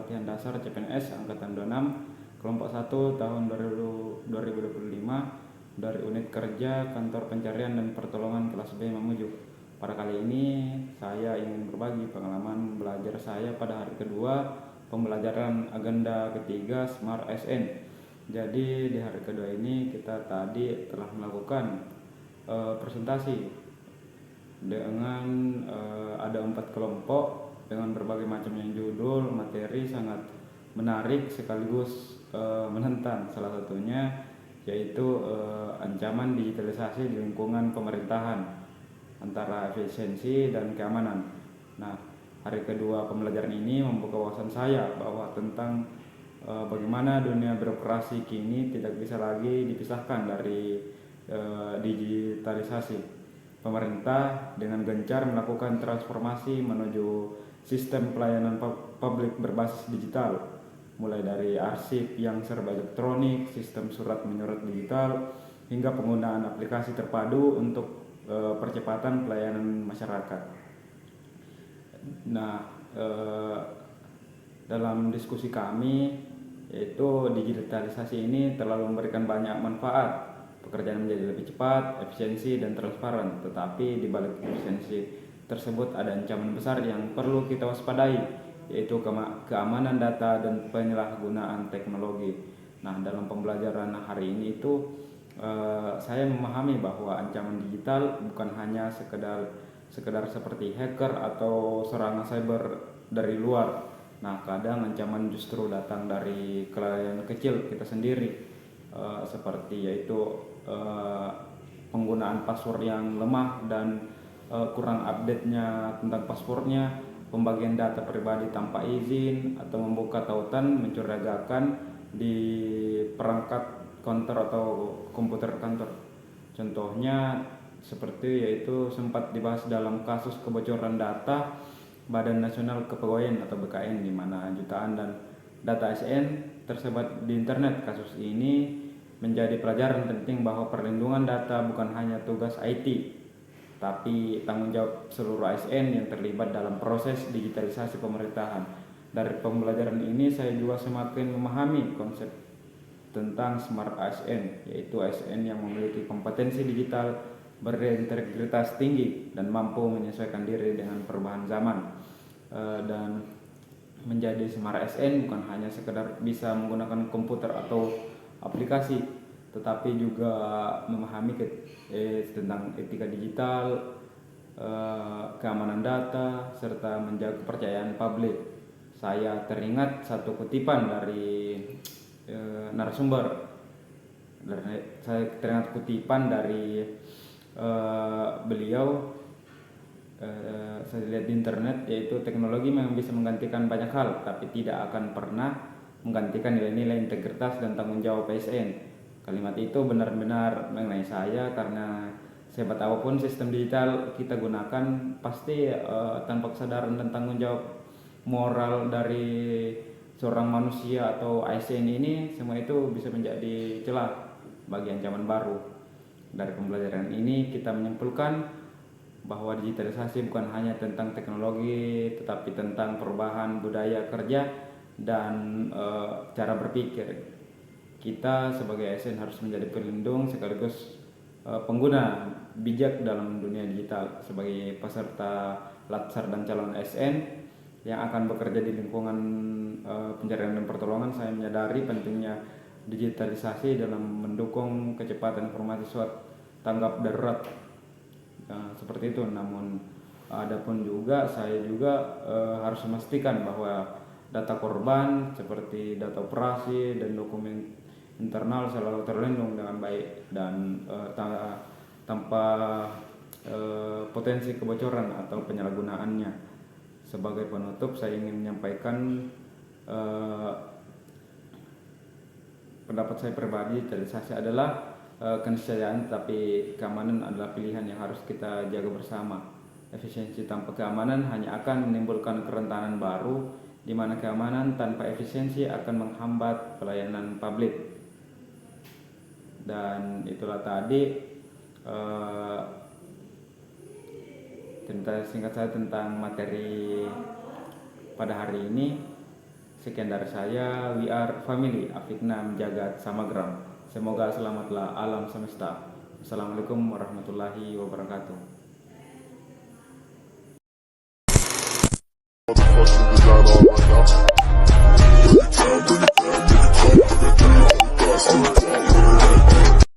Pelatihan Dasar CPNS Angkatan 26 Kelompok 1 tahun 2025 dari Unit Kerja Kantor Pencarian dan Pertolongan kelas B Mamuju. Pada kali ini saya ingin berbagi pengalaman belajar saya pada hari kedua pembelajaran agenda ketiga Smart SN. Jadi di hari kedua ini kita tadi telah melakukan presentasi dengan ada 4 kelompok dengan berbagai macam yang judul, materi sangat menarik sekaligus menentang. Salah satunya yaitu ancaman digitalisasi di lingkungan pemerintahan antara efisiensi dan keamanan. Nah, hari kedua pembelajaran ini membuka wawasan saya bahwa tentang bagaimana dunia birokrasi kini tidak bisa lagi dipisahkan dari digitalisasi. Pemerintah dengan gencar melakukan transformasi menuju sistem pelayanan publik berbasis digital, mulai dari arsip yang serba elektronik, sistem surat menyurat digital, hingga penggunaan aplikasi terpadu untuk percepatan pelayanan masyarakat. Nah, dalam diskusi kami, yaitu digitalisasi ini terlalu memberikan banyak manfaat. Pekerjaan menjadi lebih cepat, efisiensi, dan transparan. Tetapi di balik efisiensi tersebut ada ancaman besar yang perlu kita waspadai, yaitu keamanan data dan penyalahgunaan teknologi. Nah, dalam pembelajaran hari ini itu saya memahami bahwa ancaman digital bukan hanya sekedar seperti hacker atau serangan cyber dari luar. Nah, kadang ancaman justru datang dari kelalaian kecil kita sendiri, seperti yaitu penggunaan password yang lemah dan kurang update-nya tentang passwordnya, pembagian data pribadi tanpa izin, atau membuka tautan mencurigakan di perangkat kantor atau komputer kantor. Contohnya seperti yaitu sempat dibahas dalam kasus kebocoran data Badan Nasional Kepegawaian atau BKN, di mana jutaan dan data ASN tersebar di internet. Kasus ini menjadi pelajaran penting bahwa perlindungan data bukan hanya tugas IT, tapi tanggung jawab seluruh ASN yang terlibat dalam proses digitalisasi pemerintahan. Dari pembelajaran ini saya juga semakin memahami konsep tentang Smart ASN, yaitu ASN yang memiliki kompetensi digital, berintegritas tinggi, dan mampu menyesuaikan diri dengan perubahan zaman. Dan menjadi Smart ASN bukan hanya sekedar bisa menggunakan komputer atau aplikasi, tetapi juga memahami tentang etika digital, keamanan data, serta menjaga kepercayaan publik. Saya teringat satu kutipan dari narasumber. Saya teringat kutipan dari beliau, saya lihat di internet, yaitu teknologi memang bisa menggantikan banyak hal, tapi tidak akan pernah menggantikan nilai-nilai integritas dan tanggung jawab ASN. Kalimat itu benar-benar mengenai saya karena sehebat apapun sistem digital kita gunakan, pasti tanpa kesadaran dan tanggung jawab moral dari seorang manusia atau ASN ini, semua itu bisa menjadi celah bagi ancaman baru. Dari pembelajaran ini kita menyimpulkan bahwa digitalisasi bukan hanya tentang teknologi, tetapi tentang perubahan budaya kerja dan cara berpikir. Kita sebagai ASN harus menjadi pelindung sekaligus pengguna bijak dalam dunia digital. Sebagai peserta latsar dan calon ASN yang akan bekerja di lingkungan pencarian dan pertolongan, saya menyadari pentingnya digitalisasi dalam mendukung kecepatan informasi surat tanggap darurat. Seperti itu. Namun adapun juga saya juga harus memastikan bahwa data korban seperti data operasi dan dokumen internal selalu terlindung dengan baik dan tanpa potensi kebocoran atau penyalahgunaannya. Sebagai penutup, saya ingin menyampaikan pendapat saya pribadi, digitalisasi adalah keniscayaan, tapi keamanan adalah pilihan yang harus kita jaga bersama. Efisiensi tanpa keamanan hanya akan menimbulkan kerentanan baru, di mana keamanan tanpa efisiensi akan menghambat pelayanan publik. Dan itulah tadi cerita singkat saya tentang materi pada hari ini. Sekian dari saya, we are family, Afikna Jagat Samagram. Semoga selamatlah alam semesta. Assalamualaikum warahmatullahi wabarakatuh.